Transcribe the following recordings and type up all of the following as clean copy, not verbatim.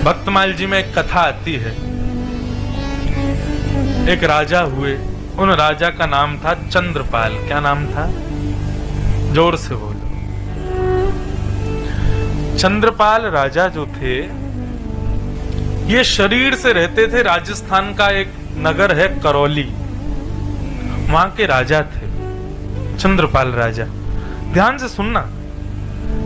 भक्तमाल जी में एक कथा आती है। एक राजा हुए, उन राजा का नाम था चंद्रपाल। क्या नाम था? जोर से बोलो। चंद्रपाल राजा जो थे, ये शरीर से रहते थे। राजस्थान का एक नगर है करौली, वहां के राजा थे चंद्रपाल राजा। ध्यान से सुनना,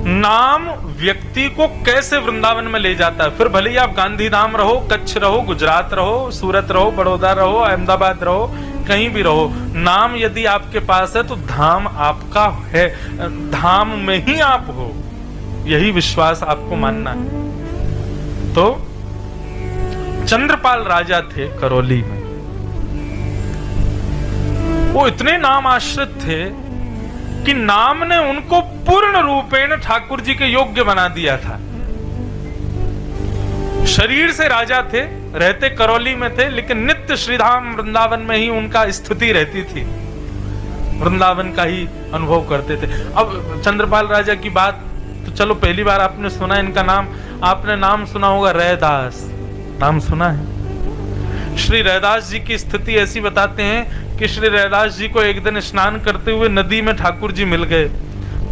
नाम व्यक्ति को कैसे वृंदावन में ले जाता है। फिर भले ही आप गांधीधाम रहो, कच्छ रहो, गुजरात रहो, सूरत रहो, बड़ौदा रहो, अहमदाबाद रहो, कहीं भी रहो, नाम यदि आपके पास है तो धाम आपका है, धाम में ही आप हो, यही विश्वास आपको मानना है। तो चंद्रपाल राजा थे करौली में। वो इतने नाम आश्रित थे कि नाम ने उनको पूर्ण रूपेण ठाकुर जी के योग्य बना दिया था। शरीर से राजा थे, रहते करौली में थे, लेकिन नित्य श्रीधाम वृंदावन में ही उनका स्थिति रहती थी, वृंदावन का ही अनुभव करते थे। अब चंद्रपाल राजा की बात तो चलो पहली बार आपने सुना इनका नाम, आपने नाम सुना होगा रैदास, नाम सुना है। श्री रैदास जी की स्थिति ऐसी बताते हैं कि श्री रैदास जी को एक दिन स्नान करते हुए नदी में ठाकुर जी मिल गए,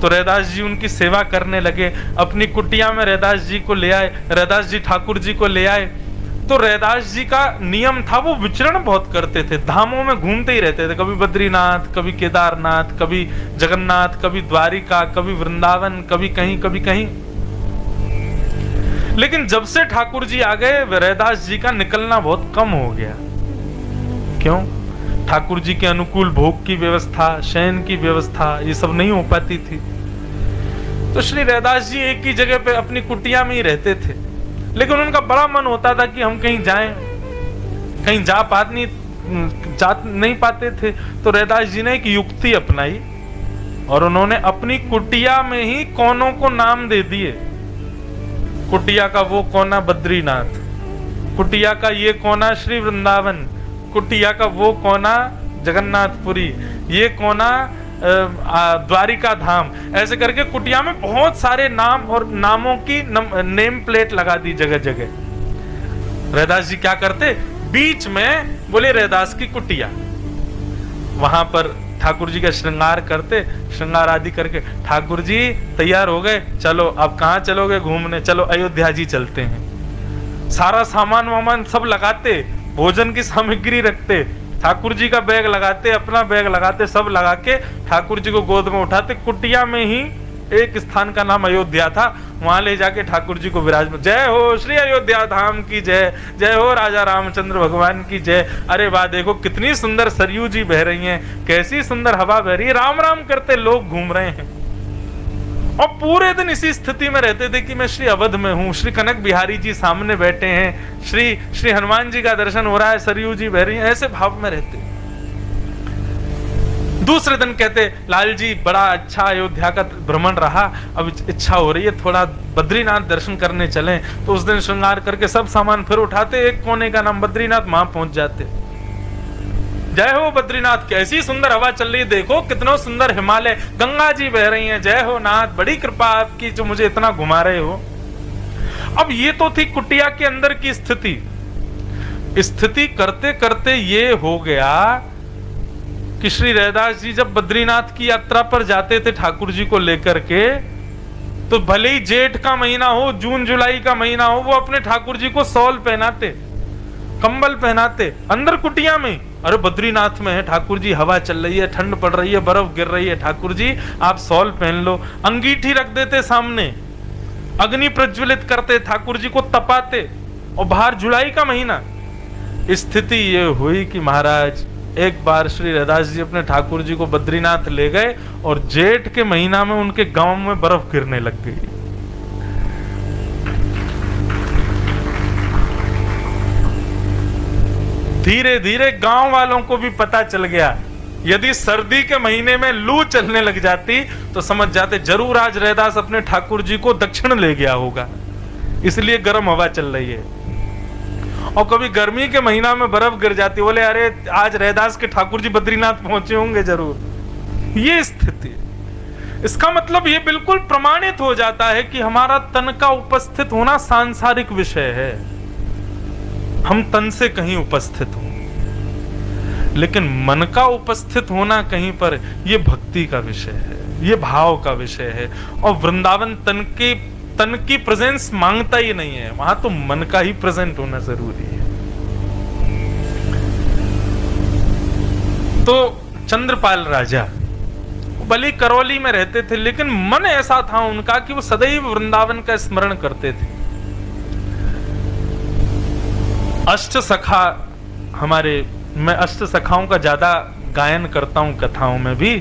तो रैदास जी उनकी सेवा करने लगे। अपनी कुटिया में रैदास जी को ले आए, रैदास जी ठाकुर जी को ले आए। तो रैदास जी का नियम था, वो विचरण बहुत करते थे, धामों में घूमते ही रहते थे, कभी बद्रीनाथ, कभी केदारनाथ, कभी जगन्नाथ, कभी द्वारिका, कभी वृंदावन, कभी कहीं कभी कहीं। लेकिन जब से ठाकुर जी आ गए, रैदास जी का निकलना बहुत कम हो गया। क्यों? ठाकुर जी के अनुकूल भोग की व्यवस्था, शयन की व्यवस्था, ये सब नहीं हो पाती थी। तो श्री रैदास जी एक ही जगह पे अपनी कुटिया में ही रहते थे, लेकिन उनका बड़ा मन होता था कि हम कहीं जाएं, कहीं जा नहीं पाते थे। तो रैदास जी ने एक युक्ति अपनाई और उन्होंने अपनी कुटिया में ही कोनों को नाम दे दिए। कुटिया का वो कोना बद्रीनाथ, कुटिया का ये कोना श्री वृंदावन, कुटिया का वो कोना जगन्नाथपुरी, ये कोना द्वारिका धाम। ऐसे करके कुटिया में बहुत सारे नाम और नामों की नेम प्लेट लगा दी जगह जगह। रैदास जी क्या करते, बीच में बोले रैदास की कुटिया, वहां पर ठाकुर जी का श्रृंगार करते, श्रृंगार आदि करके, ठाकुर जी तैयार हो गए, चलो अब कहाँ चलोगे घूमने? चलो अयोध्या जी चलते हैं। सारा सामान वामान सब लगाते, भोजन की सामग्री रखते, ठाकुर जी का बैग लगाते, अपना बैग लगाते, सब लगा के ठाकुर जी को गोद में उठाते। कुटिया में ही एक स्थान का नाम अयोध्या था, वहां ले जाके ठाकुर जी को विराजमान। जय हो श्री अयोध्या धाम की जय, जय हो राजा रामचंद्र भगवान की जय। अरे वाह, देखो कितनी सुंदर सरयू जी बह रही हैं, कैसी सुंदर हवा बह रही है, राम राम करते लोग घूम रहे हैं। और पूरे दिन इसी स्थिति में रहते थे कि मैं श्री अवध में हूँ, श्री कनक बिहारी जी सामने बैठे हैं, श्री हनुमान जी का दर्शन हो रहा है, सरयू जी बह रही हैं, ऐसे भाव में रहते। दूसरे दिन कहते, लाल जी बड़ा अच्छा अयोध्या का भ्रमण रहा, अब इच्छा हो रही है थोड़ा बद्रीनाथ दर्शन करने चलें। तो उस दिन श्रृंगार करके सब सामान फिर उठाते, एक कोने का नाम बद्रीनाथ, वहां पहुंच जाते। जय हो बद्रीनाथ, कैसी सुंदर हवा चल रही है, देखो कितना सुंदर हिमालय, गंगा जी बह रही हैं, जय हो नाथ, बड़ी कृपा आपकी जो मुझे इतना घुमा रहे हो। अब ये तो थी कुटिया के अंदर की स्थिति। स्थिति करते करते ये हो गया कि श्री रैदास जी जब बद्रीनाथ की यात्रा पर जाते थे ठाकुर जी को लेकर के, तो भले ही जेठ का महीना हो, जून जुलाई का महीना हो, वो अपने ठाकुर जी को शॉल पहनाते, कंबल पहनाते अंदर कुटिया में। अरे बद्रीनाथ में है ठाकुर जी, हवा चल रही है, ठंड पड़ रही है, बर्फ गिर रही है, ठाकुर जी आप शॉल पहन लो। अंगीठी रख देते सामने, अग्नि प्रज्वलित करते, ठाकुर जी को तपाते, और बाहर जुलाई का महीना। स्थिति ये हुई कि महाराज एक बार श्री रैदास जी अपने ठाकुर जी को बद्रीनाथ ले गए और जेठ के महीना में उनके गांव में बर्फ गिरने लग गई। धीरे धीरे गांव वालों को भी पता चल गया, यदि सर्दी के महीने में लू चलने लग जाती तो समझ जाते जरूर आज रैदास अपने ठाकुर जी को दक्षिण ले गया होगा, इसलिए गर्म हवा चल रही है। और कभी गर्मी के महीना में बर्फ गिर जाती, बोले अरे आज रैदास के ठाकुर जी बद्रीनाथ पहुंचे होंगे जरूर। ये स्थिति। इसका मतलब ये बिल्कुल प्रमाणित हो जाता है कि हमारा तन का उपस्थित होना सांसारिक विषय है, हम तन से कहीं उपस्थित हों, लेकिन मन का उपस्थित होना कहीं पर, ये भक्ति का विषय है, ये भाव का विषय है। और वृंदावन तन की प्रेजेंस मांगता ही नहीं है, वहां तो मन का ही प्रेजेंट होना जरूरी है। तो चंद्रपाल राजा भले करौली में रहते थे, लेकिन मन ऐसा था उनका कि वो सदैव वृंदावन का स्मरण करते थे। अष्ट सखा मैं अष्ट सखाओं का ज्यादा गायन करता हूं कथाओं में भी,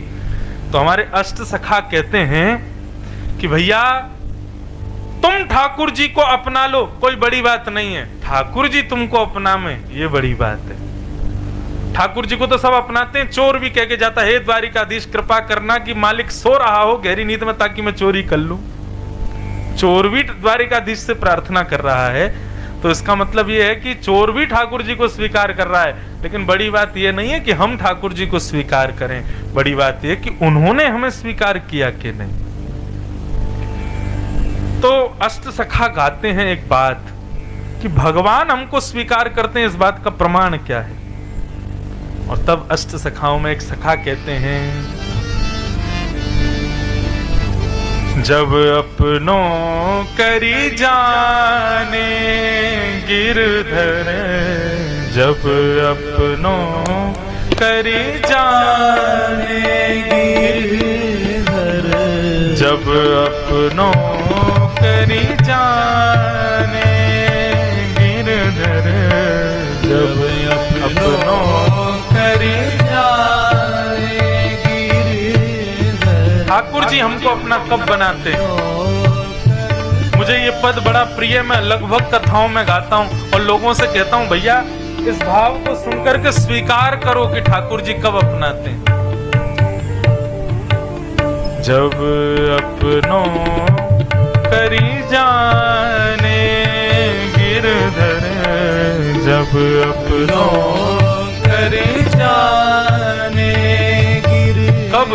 तो हमारे अष्ट सखा कहते हैं कि भैया तुम ठाकुर जी को अपना लो, कोई बड़ी बात नहीं है, ठाकुर जी तुमको अपना में ये बड़ी बात है। ठाकुर जी को तो सब अपनाते हैं, चोर भी कह के जाता है, हे द्वारिकाधीश कृपा करना कि मालिक सो रहा हो गहरी नींद में ताकि मैं चोरी कर लूं। चोर भी द्वारिकाधीश से प्रार्थना कर रहा है, तो इसका मतलब यह है कि चोर भी ठाकुर जी को स्वीकार कर रहा है। लेकिन बड़ी बात यह नहीं है कि हम ठाकुर जी को स्वीकार करें, बड़ी बात यह कि उन्होंने हमें स्वीकार किया कि नहीं। तो अष्ट सखा गाते हैं एक बात कि भगवान हमको स्वीकार करते हैं, इस बात का प्रमाण क्या है। और तब अष्ट सखाओं में एक सखा कहते हैं, जब अपनों करी जाने गिरधर, जब अपनों करी जाने गिरधर, जब अपनों करी जाने गिरधर, जब अपनों करी जाने गिरधर। ठाकुर जी हमको अपना कब बनाते हैं? मुझे ये पद बड़ा प्रिय, मैं लगभग कथाओं में गाता हूं और लोगों से कहता हूं, भैया इस भाव को सुनकर के स्वीकार करो कि ठाकुर जी कब अपनाते हैं। जब अपनों करी जाने गिरधर, जब अपनों करी जाने गिरधर। कब?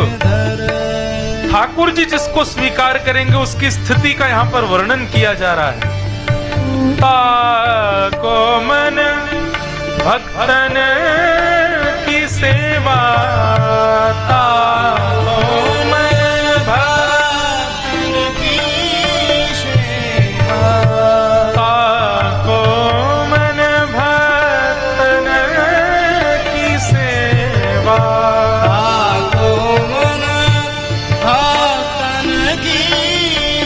ठाकुर जी जिसको स्वीकार करेंगे उसकी स्थिति का यहाँ पर वर्णन किया जा रहा है। ताको मन भक्तन की सेवा, ताको मन भक्तन की सेवा, ताको मन भक्तन की सेवा, ताको मन भक्तन की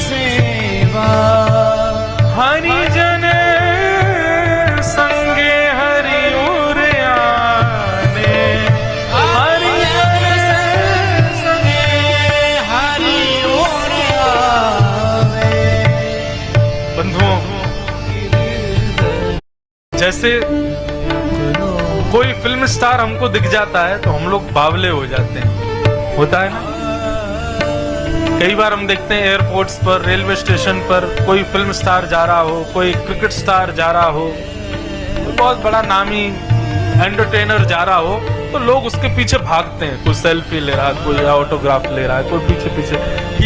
सेवा। हरि जन संगे हरि उर आने, हरि जन संगे हरि उर आवे। बंधुओं, जैसे कोई फिल्म स्टार हमको दिख जाता है तो हम लोग बावले हो जाते हैं, होता है ना। कई बार हम देखते हैं एयरपोर्ट्स पर, रेलवे स्टेशन पर कोई फिल्म स्टार जा रहा हो, कोई क्रिकेट स्टार जा रहा हो, कोई बहुत बड़ा नामी एंटरटेनर जा रहा हो, तो लोग उसके पीछे भागते हैं। कोई सेल्फी ले रहा है, कोई ऑटोग्राफ ले रहा है, कोई पीछे पीछे।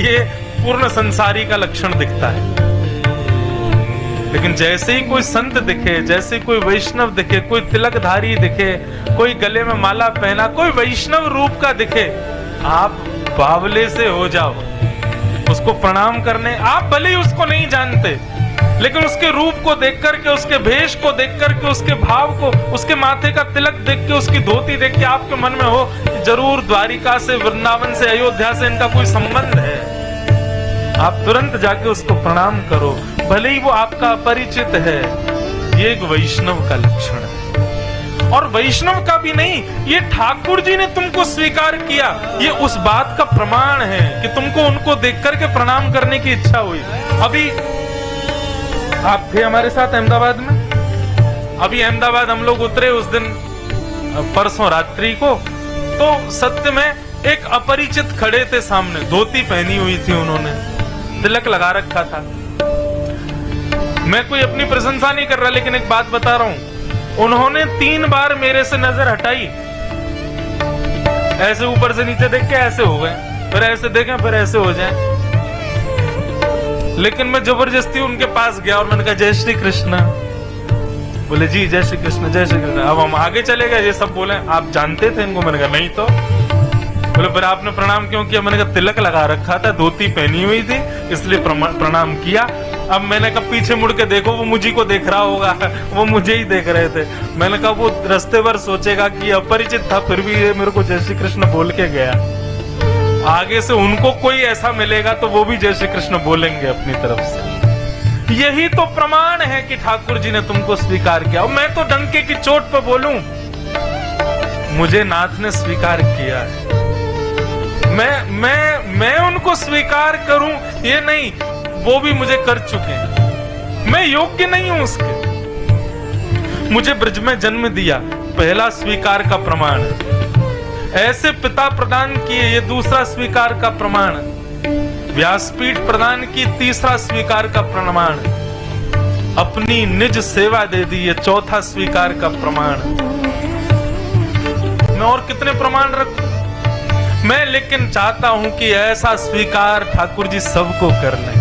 ये पूर्ण संसारी का लक्षण दिखता है। लेकिन जैसे ही कोई संत दिखे, जैसे ही कोई वैष्णव दिखे, कोई तिलकधारी दिखे, कोई गले में माला पहना, कोई वैष्णव रूप का दिखे, आप बावले से हो जाओ उसको प्रणाम करने। आप भले ही उसको नहीं जानते, लेकिन उसके रूप को देख करके, उसके भेष को देख करके, उसके भाव को, उसके माथे का तिलक देख के, उसकी धोती देख के आपके मन में हो कि जरूर द्वारिका से, वृंदावन से, अयोध्या से इनका कोई संबंध है। आप तुरंत जाके उसको प्रणाम करो, भले ही वो आपका अपरिचित है। ये एक वैष्णव का लक्षण है। और वैष्णव का भी नहीं, ये ठाकुर जी ने तुमको स्वीकार किया, ये उस बात का प्रमाण है कि तुमको उनको देख करके प्रणाम करने की इच्छा हुई। अभी आप थे हमारे साथ अहमदाबाद में, अभी अहमदाबाद हम लोग उतरे उस दिन परसों रात्रि को, तो सत्य में एक अपरिचित खड़े थे सामने, धोती पहनी हुई थी उन्होंने, तिलक लगा रखा था। मैं कोई अपनी प्रशंसा नहीं कर रहा, लेकिन एक बात बता रहा हूं, उन्होंने 3 बार मेरे से नजर हटाई, ऐसे ऊपर से नीचे देख के ऐसे हो गए। फिर ऐसे देखें, फिर ऐसे हो जाए। लेकिन मैं जबरदस्ती उनके पास गया और मैंने कहा जय श्री कृष्ण। बोले जी जय श्री कृष्ण, जय श्री कृष्ण। अब हम आगे चले गए, ये सब बोले आप जानते थे इनको? मैंने कहा नहीं तो। बोले फिर आपने प्रणाम क्यों किया? मैंने कहा तिलक लगा रखा था, धोती पहनी हुई थी, इसलिए प्रणाम किया। अब मैंने कहा पीछे मुड़ के देखो, वो मुझी को देख रहा होगा, वो मुझे ही देख रहे थे। मैंने कहा वो रास्ते भर सोचेगा कि अपरिचित था, फिर भी ये मेरे को जय श्री कृष्ण बोल के गया। आगे से उनको कोई ऐसा मिलेगा तो वो भी जय श्री कृष्ण बोलेंगे अपनी तरफ से। यही तो प्रमाण है कि ठाकुर जी ने तुमको स्वीकार किया। और मैं तो डंके की चोट पर बोलूं, मुझे नाथ ने स्वीकार किया है। मैं उनको स्वीकार करूं ये नहीं, वो भी मुझे कर चुके हैं। मैं योग्य नहीं हूं उसके। मुझे ब्रज में जन्म दिया, पहला स्वीकार का प्रमाण। ऐसे पिता प्रदान किए, ये दूसरा स्वीकार का प्रमाण। व्यासपीठ प्रदान की, तीसरा स्वीकार का प्रमाण। अपनी निज सेवा दे दी, ये चौथा स्वीकार का प्रमाण। मैं और कितने प्रमाण रखूं? मैं लेकिन चाहता हूं कि ऐसा स्वीकार ठाकुर जी सबको कर लें।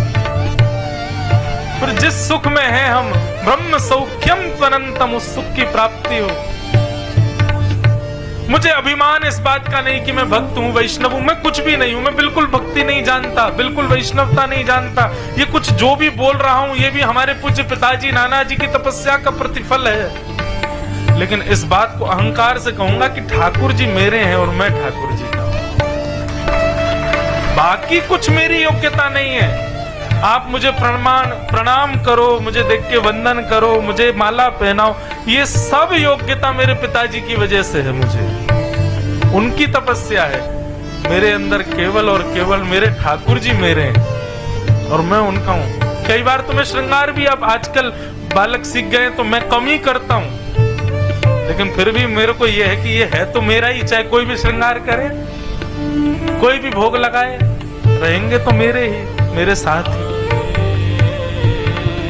फिर जिस सुख में है हम, ब्रह्म सौख्यम त्वनंतम, उस सुख की प्राप्ति हो। मुझे अभिमान इस बात का नहीं कि मैं भक्त हूं, वैष्णव हूं। मैं कुछ भी नहीं हूं। मैं बिल्कुल भक्ति नहीं जानता, बिल्कुल वैष्णवता नहीं जानता। ये कुछ जो भी बोल रहा हूं, ये भी हमारे पूज्य पिताजी नाना जी की तपस्या का प्रतिफल है। लेकिन इस बात को अहंकार से कहूंगा कि ठाकुर जी मेरे हैं और मैं ठाकुर जी का। बाकी कुछ मेरी योग्यता नहीं है। आप मुझे प्रणाम करो, मुझे देख के वंदन करो, मुझे माला पहनाओ, ये सब योग्यता मेरे पिताजी की वजह से है। मुझे उनकी तपस्या है। मेरे अंदर केवल और केवल मेरे ठाकुर जी मेरे हैं और मैं उनका हूं। कई बार तो मैं श्रृंगार भी, अब आजकल बालक सीख गए तो मैं कम ही करता हूं, लेकिन फिर भी मेरे को यह है कि ये है तो मेरा ही। चाहे कोई भी श्रृंगार करे, कोई भी भोग लगाए, रहेंगे तो मेरे ही, मेरे साथ ही।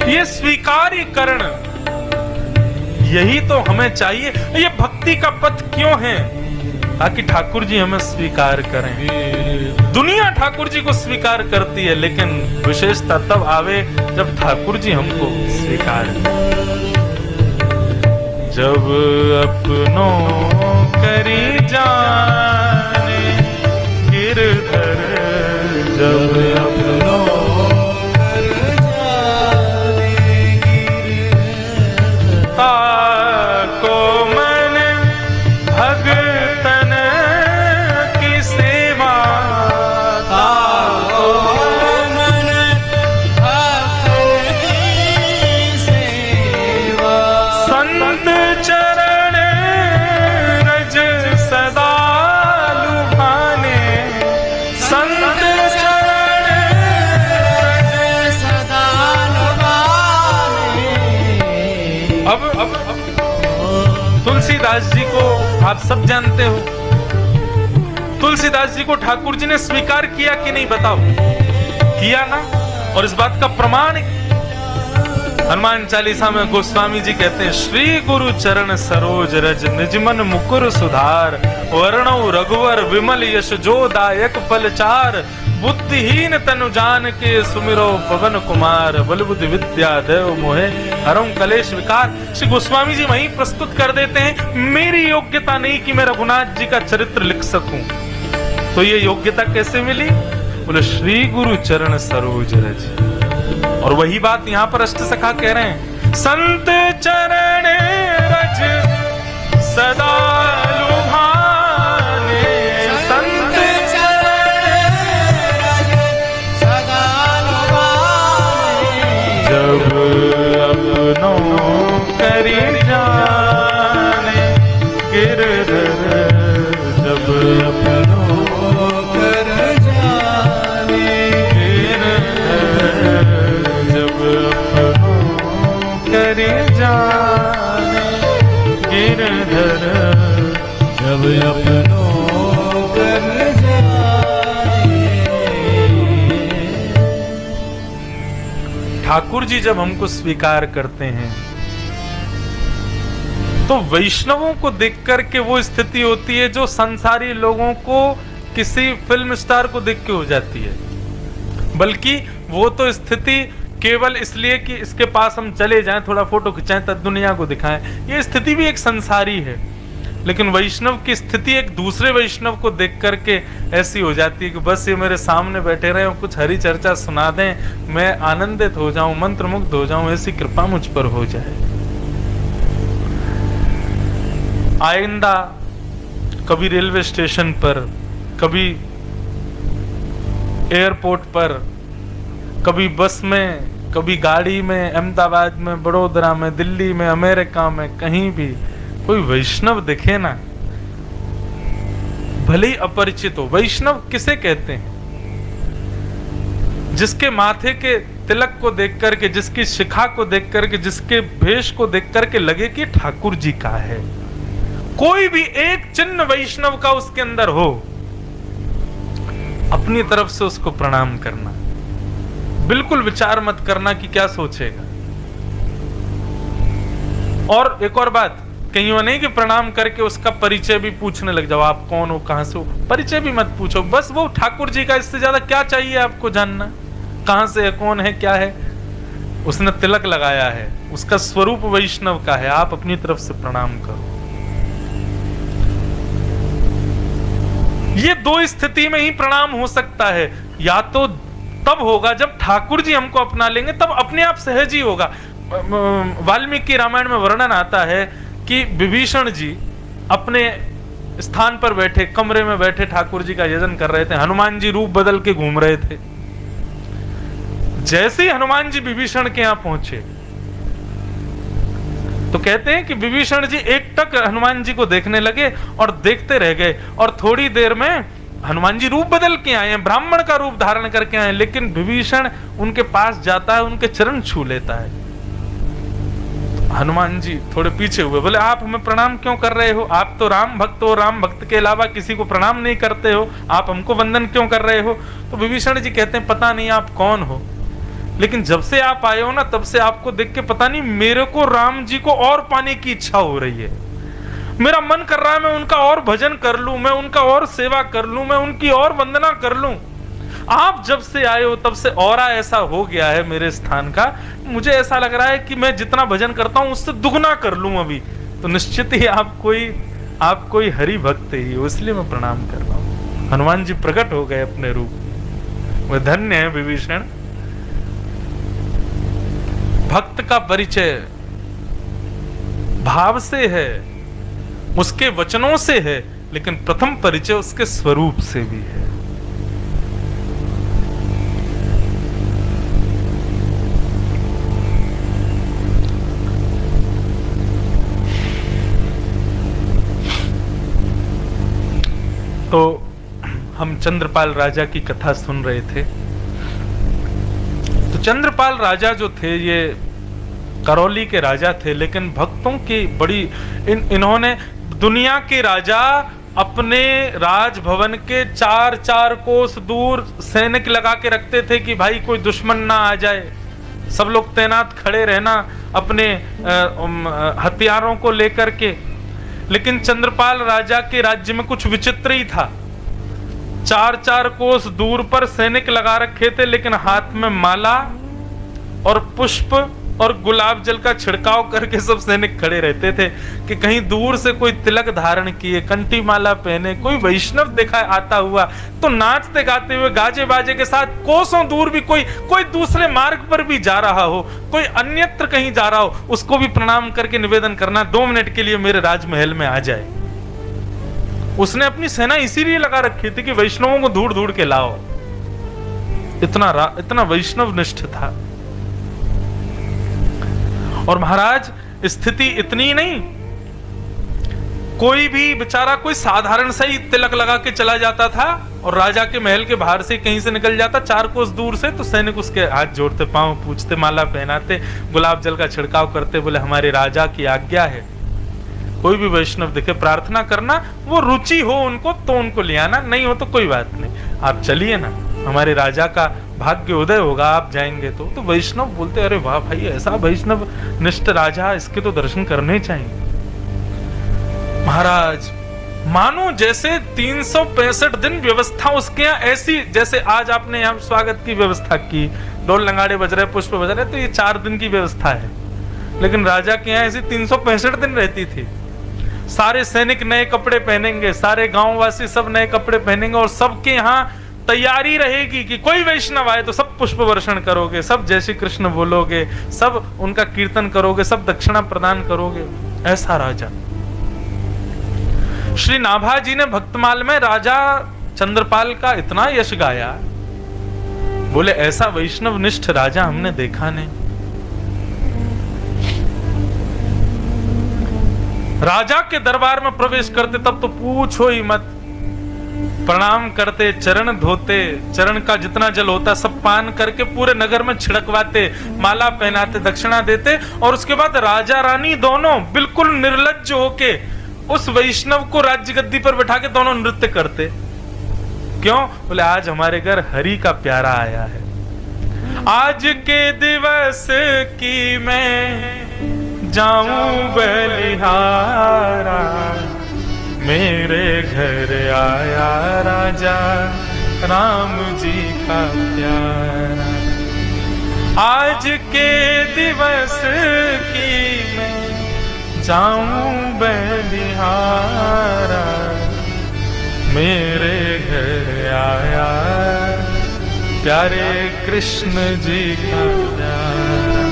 ये स्वीकारीकरण, यही तो हमें चाहिए। ये भक्ति का पथ क्यों है? ताकि ठाकुर जी हमें स्वीकार करें। दुनिया ठाकुर जी को स्वीकार करती है, लेकिन विशेषता तब आवे जब ठाकुर जी हमको स्वीकार करें। जब अपनों करी जाने गिरधर, जब अपनों कर जाने गिरधर, ताको मन भगतन की सेवा, ताको मन भगतन की सेवा, संत चरण रज सदा लुभाने, संत चरण रज सदा लुभाने। अब तुलसीदास जी को आप सब जानते हो। तुलसीदास जी को ठाकुर जी ने स्वीकार किया कि नहीं बताओ? किया ना। और इस बात का प्रमाण हनुमान चालीसा में गोस्वामी जी कहते हैं, श्री गुरु चरण सरोज रज निजमन मुकुर सुधार, वर्णौ रघुवर विमल यश जो दायक फल चार, बुद्धिहीन तनु जान के सुमिरो पवन कुमार, बल बुद्धि विद्या देव मोहे हरम कलेश विकार। श्री गोस्वामी जी वहीं प्रस्तुत कर देते हैं, मेरी योग्यता नहीं कि मैं रघुनाथ जी का चरित्र लिख सकूं। तो ये योग्यता कैसे मिली? बोले श्री गुरु चरण सरोज रज। और वही बात यहाँ पर अष्ट सखा कह रहे हैं, संत चरण रज सदा लुभाने, संत चरण रज सदा लुभाने, जब अपनों करी जाने गिरधर, जब अपनों कर जाने गिरधर, जब अपनों कर जाने गिरधर, जब अपनों कर जाने। ठाकुर जी जब हमको स्वीकार करते हैं तो वैष्णवों को देख करके वो स्थिति होती है जो संसारी लोगों को किसी फिल्म स्टार को देख के हो जाती है, बल्कि वो तो स्थिति केवल इसलिए कि इसके पास हम चले जाएं, थोड़ा फोटो खिंचाएं, तब दुनिया को दिखाएं, ये स्थिति भी एक संसारी है। लेकिन वैष्णव की स्थिति एक दूसरे वैष्णव को देख करके ऐसी हो जाती है कि बस ये मेरे सामने बैठे रहे और कुछ हरी चर्चा सुना दें, मैं आनंदित हो जाऊं, मंत्रमुग्ध हो जाऊं, ऐसी कृपा मुझ पर हो जाए। आइंदा कभी रेलवे स्टेशन पर, कभी एयरपोर्ट पर, कभी बस में, कभी गाड़ी में, अहमदाबाद में, बड़ोदरा में, दिल्ली में, अमेरिका में, कहीं भी कोई वैष्णव दिखे ना, भले ही अपरिचित हो। वैष्णव किसे कहते हैं? जिसके माथे के तिलक को देख करके, जिसकी शिखा को देख करके, जिसके भेष को देख करके लगे कि ठाकुर जी का है। कोई भी एक चिन्ह वैष्णव का उसके अंदर हो, अपनी तरफ से उसको प्रणाम करना, बिल्कुल विचार मत करना कि क्या सोचेगा। और एक और बात, कहीं वो नहीं कि प्रणाम करके उसका परिचय भी पूछने लग जाओ, आप कौन हो, कहां से हो, परिचय भी मत पूछो, बस वो ठाकुर जी का, इससे ज्यादा क्या चाहिए आपको जानना, कहां से है, कौन है, क्या है। उसने तिलक लगाया है, उसका स्वरूप वैष्णव का है, आप अपनी तरफ से प्रणाम करो। ये दो स्थिति में ही प्रणाम हो सकता है, या तो तब होगा जब ठाकुर जी हमको अपना लेंगे, तब अपने आप सहज ही होगा। वाल्मीकि रामायण में वर्णन आता है कि विभीषण जी अपने स्थान पर बैठे, कमरे में बैठे ठाकुर जी का यजन कर रहे थे, हनुमान जी रूप बदल के घूम रहे थे। जैसे ही हनुमान जी विभीषण के यहां पहुंचे तो कहते हैं कि विभीषण जी एकटक हनुमान जी को देखने लगे और देखते रह गए, और थोड़ी देर में हनुमान जी रूप बदल के आए हैं, ब्राह्मण का रूप धारण करके आए, लेकिन विभीषण उनके पास जाता है, उनके चरण छू लेता है। हनुमान जी थोड़े पीछे हुए, बोले आप हमें प्रणाम क्यों कर रहे हो? आप तो राम भक्त हो, राम भक्त के अलावा किसी को प्रणाम नहीं करते हो, आप हमको वंदन क्यों कर रहे हो? तो विभीषण जी कहते हैं पता नहीं आप कौन हो, लेकिन जब से आप आए हो ना, तब से आपको देख के पता नहीं मेरे को राम जी को और पाने की इच्छा हो रही है। मेरा मन कर रहा है मैं उनका और भजन कर लूं, मैं उनका और सेवा कर लूं, मैं उनकी और वंदना कर लूं। आप जब से आए हो तब से औरा ऐसा हो गया है मेरे स्थान का, मुझे ऐसा लग रहा है कि मैं जितना भजन करता हूं उससे दुगना कर लूं अभी। तो निश्चित ही आप कोई हरि भक्त ही हो, इसलिए मैं प्रणाम कर रहा हूं। हनुमान जी प्रकट हो गए अपने रूप में। वह धन्य है विभीषण। भक्त का परिचय भाव से है, उसके वचनों से है, लेकिन प्रथम परिचय उसके स्वरूप से भी है। तो हम चंद्रपाल राजा की कथा सुन रहे थे। तो चंद्रपाल राजा जो थे ये करौली के राजा थे, लेकिन भक्तों की बड़ी इन्होंने दुनिया के राजा अपने राजभवन के 4-4 कोस दूर सैनिक लगा के रखते थे कि भाई कोई दुश्मन ना आ जाए, सब लोग तैनात खड़े रहना अपने हथियारों को लेकर के। लेकिन चंद्रपाल राजा के राज्य में कुछ विचित्र ही था। 4-4 कोस दूर पर सैनिक लगा रखे थे, लेकिन हाथ में माला और पुष्प और गुलाब जल का छिड़काव करके सब सैनिक खड़े रहते थे कि कहीं दूर से कोई तिलक धारण किए, कंठी माला पहने कोई वैष्णव देखा आता हुआ तो नाचते गाते हुए गाजे बाजे के साथ कोसों दूर भी कोई दूसरे मार्ग पर भी जा रहा हो, कोई अन्यत्र कहीं जा रहा हो, उसको भी प्रणाम करके निवेदन करना 2 मिनट के लिए मेरे राजमहल में आ जाए। उसने अपनी सेना इसीलिए लगा रखी थी कि वैष्णवों को ढूंढ ढूंढ के लाओ। इतना वैष्णव निष्ठ था। और महाराज स्थिति इतनी नहीं, कोई भी बेचारा कोई साधारण सा ही तिलक लगा के चला जाता था और राजा के महल के बाहर से कहीं से निकल जाता 4 कोस दूर से, तो सैनिक उसके हाथ जोड़ते, पांव पूछते, माला पहनाते, गुलाब जल का छिड़काव करते, बोले हमारे राजा की आज्ञा है। कोई भी वैष्णव दिखे प्रार्थना करना, वो रुचि हो उनको तो उनको ले आना, नहीं हो तो कोई बात नहीं, आप चलिए ना, हमारे राजा का भाग्य उदय होगा, आप जाएंगे तो वैष्णव बोलते अरे वाह भाई, ऐसा वैष्णव निष्ठ राजा, इसके तो दर्शन करने चाहिए। महाराज मानो जैसे 365 दिन व्यवस्था उसके यहाँ ऐसी, जैसे आज आपने यहाँ स्वागत की व्यवस्था की, ढोल नगाड़े बज रहे, पुष्प बज रहे, तो ये 4 दिन की व्यवस्था है, लेकिन राजा के यहाँ ऐसी 365 दिन रहती थी। सारे सैनिक नए कपड़े पहनेंगे, सारे गांववासी सब नए कपड़े पहनेंगे, और सबके यहाँ तैयारी रहेगी कि कोई वैष्णव आए तो सब पुष्प वर्षण करोगे, सब जय श्री कृष्ण बोलोगे, सब उनका कीर्तन करोगे, सब दक्षिणा प्रदान करोगे। ऐसा राजा। श्री नाभाजी ने भक्तमाल में राजा चंद्रपाल का इतना यश गाया, बोले ऐसा वैष्णव निष्ठ राजा हमने देखा नहीं। राजा के दरबार में प्रवेश करते तब तो पूछो ही मत, प्रणाम करते, चरण धोते, चरण का जितना जल होता सब पान करके पूरे नगर में छिड़कवाते, माला पहनाते, दक्षिणा देते, और उसके बाद राजा रानी दोनों बिल्कुल निर्लज्ज होके उस वैष्णव को राज्य गद्दी पर बैठा के दोनों नृत्य करते। क्यों? बोले आज हमारे घर हरि का प्यारा आया है, आज के दिवस की मैं जाऊं बलिहारा, मेरे घर आया राजा राम जी का प्यारा। आज के दिवस की मैं जाऊं बलिहारा, मेरे घर आया प्यारे कृष्ण जी का प्यारा।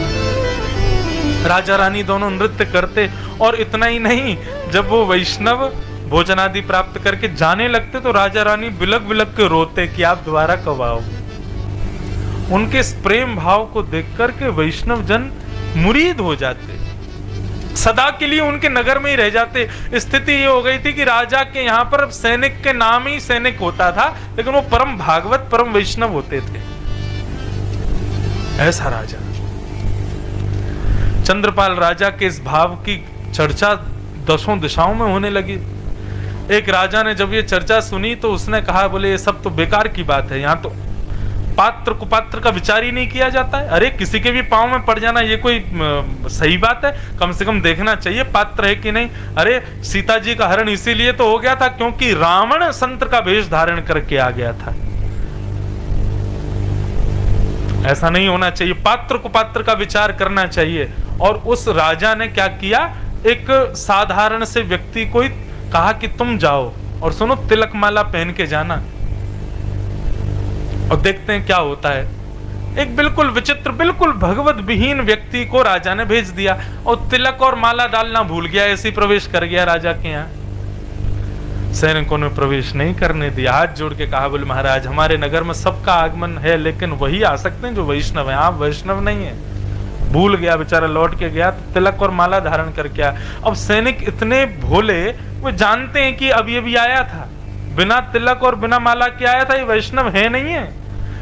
राजा रानी दोनों नृत्य करते, और इतना ही नहीं, जब वो वैष्णव भोजन आदि प्राप्त करके जाने लगते तो राजा रानी बिलक बिलक के रोते कि आप दोबारा कब आओगे। उनके इस प्रेम भाव को देख करके वैष्णव जन मुरीद हो जाते, सदा के लिए उनके नगर में ही रह जाते। स्थिति ये हो गई थी कि राजा के यहाँ पर सैनिक के नाम ही सैनिक होता था, लेकिन वो परम भागवत परम वैष्णव होते थे। ऐसा राजा। चंद्रपाल राजा के इस भाव की चर्चा 10 दिशाओं में होने लगी। एक राजा ने जब ये चर्चा सुनी तो उसने कहा, बोले ये सब तो बेकार की बात है, यहाँ तो पात्र कुपात्र का विचार ही नहीं किया जाता है। अरे किसी के भी पांव में पड़ जाना ये कोई सही बात है? कम से कम देखना चाहिए पात्र है कि नहीं। अरे सीता जी का हरण इसीलिए तो हो गया था क्योंकि रावण संत का वेश धारण करके आ गया था। ऐसा नहीं होना चाहिए, पात्र कुपात्र का विचार करना चाहिए। और उस राजा ने क्या किया, एक साधारण से व्यक्ति को ही कहा कि तुम जाओ और सुनो तिलक माला पहन के जाना, और देखते हैं क्या होता है। एक बिल्कुल विचित्र, बिल्कुल भगवत विहीन व्यक्ति को राजा ने भेज दिया, और तिलक और माला डालना भूल गया, ऐसे प्रवेश कर गया राजा के यहाँ। सैनिकों ने प्रवेश नहीं करने दिया, हाथ जोड़ के कहा, बोले महाराज हमारे नगर में सबका आगमन है, लेकिन वही आ सकते हैं जो वैष्णव है, आप वैष्णव नहीं है। भूल गया बेचारा, लौट के गया तो तिलक और माला धारण करके आया। अब सैनिक इतने भोले, वो जानते हैं कि अब ये भी आया था, बिना तिलक और बिना माला के आया था, ये वैष्णव है नहीं है,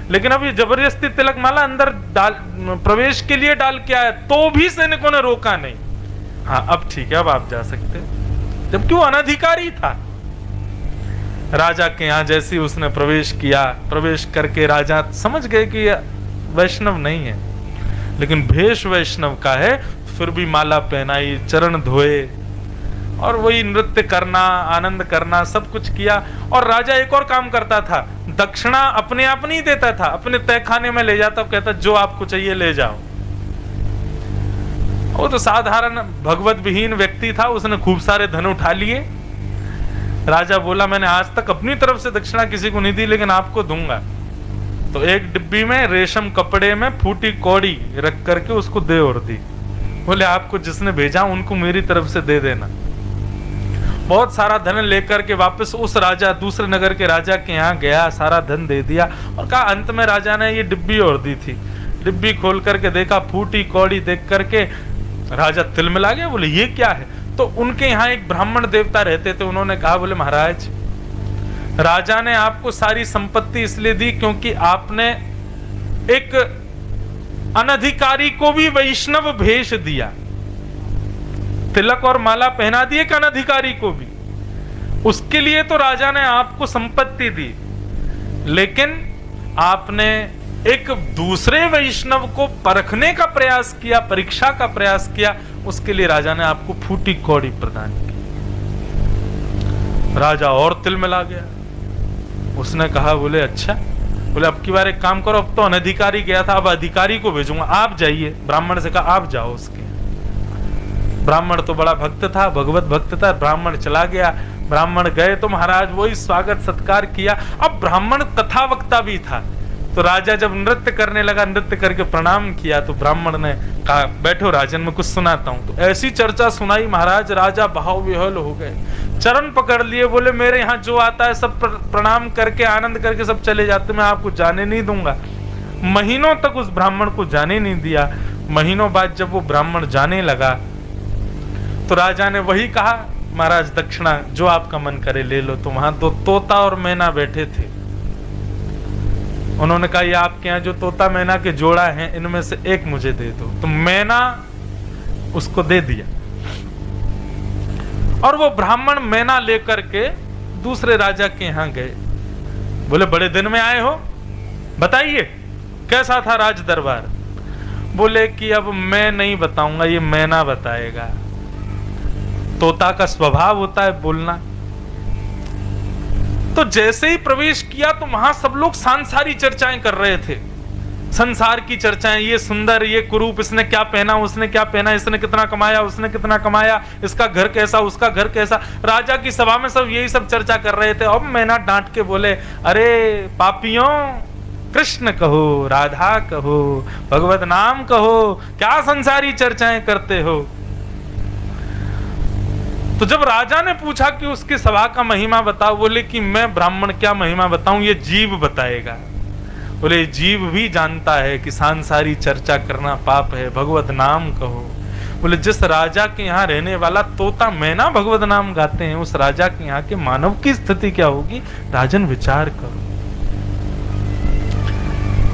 लेकिन अब ये जबरदस्ती तिलक माला अंदर डाल प्रवेश के लिए डाल के आया, तो भी सैनिकों ने रोका नहीं। हाँ अब ठीक है, अब आप जा सकते, जबकि वो अनधिकारी था। राजा के यहाँ जैसे उसने प्रवेश किया, प्रवेश करके राजा समझ गए कि वैष्णव नहीं है, लेकिन भेष वैष्णव का है, फिर भी माला पहनाई, चरण धोए, और वही नृत्य करना, आनंद करना, सब कुछ किया। और राजा एक और काम करता था, दक्षिणा अपने आप नहीं देता था, अपने तहखाने में ले जाता, कहता जो आपको चाहिए ले जाओ। वो तो साधारण भगवत विहीन व्यक्ति था, उसने खूब सारे धन उठा लिए। राजा बोला मैंने आज तक अपनी तरफ से दक्षिणा किसी को नहीं दी, लेकिन आपको दूंगा। तो एक डिब्बी में रेशम कपड़े में फूटी कौड़ी रख करके उसको दे और दी। बोले आपको जिसने भेजा उनको मेरी तरफ से दे देना। बहुत सारा धन लेकर के वापस उस राजा, दूसरे नगर के राजा के यहाँ गया, सारा धन दे दिया, और कहा अंत में राजा ने ये डिब्बी और दी थी। डिब्बी खोल करके देखा, फूटी कौड़ी देख करके राजा तिलमिला गया, बोले ये क्या है। तो उनके यहाँ एक ब्राह्मण देवता रहते थे, उन्होंने कहा, बोले महाराज राजा ने आपको सारी संपत्ति इसलिए दी क्योंकि आपने एक अनधिकारी को भी वैष्णव भेष दिया, तिलक और माला पहना दी एक अनधिकारी को भी, उसके लिए तो राजा ने आपको संपत्ति दी, लेकिन आपने एक दूसरे वैष्णव को परखने का प्रयास किया, परीक्षा का प्रयास किया, उसके लिए राजा ने आपको फूटी कौड़ी प्रदान की। राजा और तिलमिला गया। उसने कहा, बोले अच्छा, बोले अब की बार एक काम करो, अब तो अनधिकारी गया था, अब अधिकारी को भेजूंगा, आप जाइए। ब्राह्मण से कहा आप जाओ उसके। ब्राह्मण तो बड़ा भक्त था, भगवत भक्त था। ब्राह्मण चला गया। ब्राह्मण गए तो महाराज वही स्वागत सत्कार किया। अब ब्राह्मण कथा वक्ता भी था, तो राजा जब नृत्य करने लगा, नृत्य करके प्रणाम किया, तो ब्राह्मण ने कहा बैठो राजन, मैं कुछ सुनाता हूं। तो ऐसी चर्चा सुनाई महाराज, राजा भाव विह्वल हो गए, चरण पकड़ लिए, बोले मेरे यहाँ जो आता है सब प्रणाम करके आनंद करके सब चले जाते, मैं आपको जाने नहीं दूंगा। महीनों तक उस ब्राह्मण को जाने नहीं दिया। महीनों बाद जब वो ब्राह्मण जाने लगा, तो राजा ने वही कहा, महाराज दक्षिणा जो आपका मन करे ले लो। तो वहां दो तोता और मैना बैठे थे। उन्होंने कहा ये आपके यहाँ जो तोता मैना के जोड़ा है, इनमें से एक मुझे दे दो। तो मैना उसको दे दिया, और वो ब्राह्मण मैना लेकर के दूसरे राजा के यहाँ गए। बोले बड़े दिन में आए हो, बताइए कैसा था राज दरबार। बोले कि अब मैं नहीं बताऊंगा, ये मैना बताएगा। तोता का स्वभाव होता है बोलना। तो जैसे ही प्रवेश किया तो वहां सब लोग सांसारी चर्चाएं कर रहे थे, संसार की चर्चाएं, ये सुंदर, ये कुरूप, इसने क्या पहना, उसने क्या पहना, इसने कितना कमाया, उसने कितना कमाया, इसका घर कैसा, उसका घर कैसा। राजा की सभा में सब यही सब चर्चा कर रहे थे। अब मैना डांट के बोले, अरे पापियों, कृष्ण कहो, राधा कहो, भगवत नाम कहो, क्या संसारी चर्चाएं करते हो। तो जब राजा ने पूछा कि उसकी सभा का महिमा बताओ, बोले कि मैं ब्राह्मण क्या महिमा बताऊं, ये जीव बताएगा। बोले जीव भी जानता है कि सांसारी चर्चा करना पाप है, भगवत नाम कहो। बोले जिस राजा के यहाँ रहने वाला तोता मैना भगवत नाम गाते हैं, उस राजा के यहाँ के मानव की स्थिति क्या होगी, राजन विचार करो।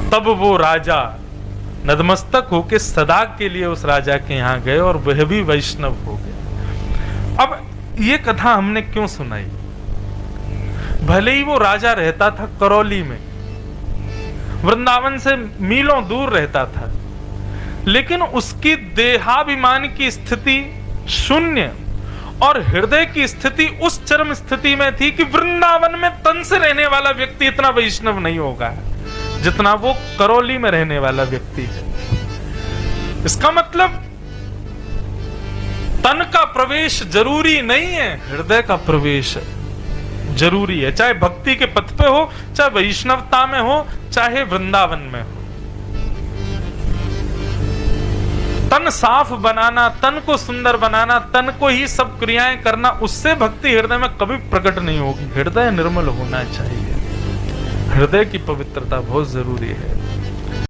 तब वो राजा नतमस्तक होके सदा के लिए उस राजा के यहाँ गए, और वह भी वैष्णव हो गए। अब ये कथा हमने क्यों सुनाई? भले ही वो राजा रहता था करौली में, वृंदावन से मीलों दूर रहता था, लेकिन उसकी देहाभिमान की स्थिति शून्य और हृदय की स्थिति उस चरम स्थिति में थी कि वृंदावन में तन से रहने वाला व्यक्ति इतना वैष्णव नहीं होगा जितना वो करौली में रहने वाला व्यक्ति है। इसका मतलब तन का प्रवेश जरूरी नहीं है, हृदय का प्रवेश जरूरी है। चाहे भक्ति के पथ पे हो, चाहे वैष्णवता में हो, चाहे वृंदावन में हो। तन साफ बनाना, तन को सुंदर बनाना, तन को ही सब क्रियाएं करना, उससे भक्ति हृदय में कभी प्रकट नहीं होगी। हृदय निर्मल होना चाहिए, हृदय की पवित्रता बहुत जरूरी है।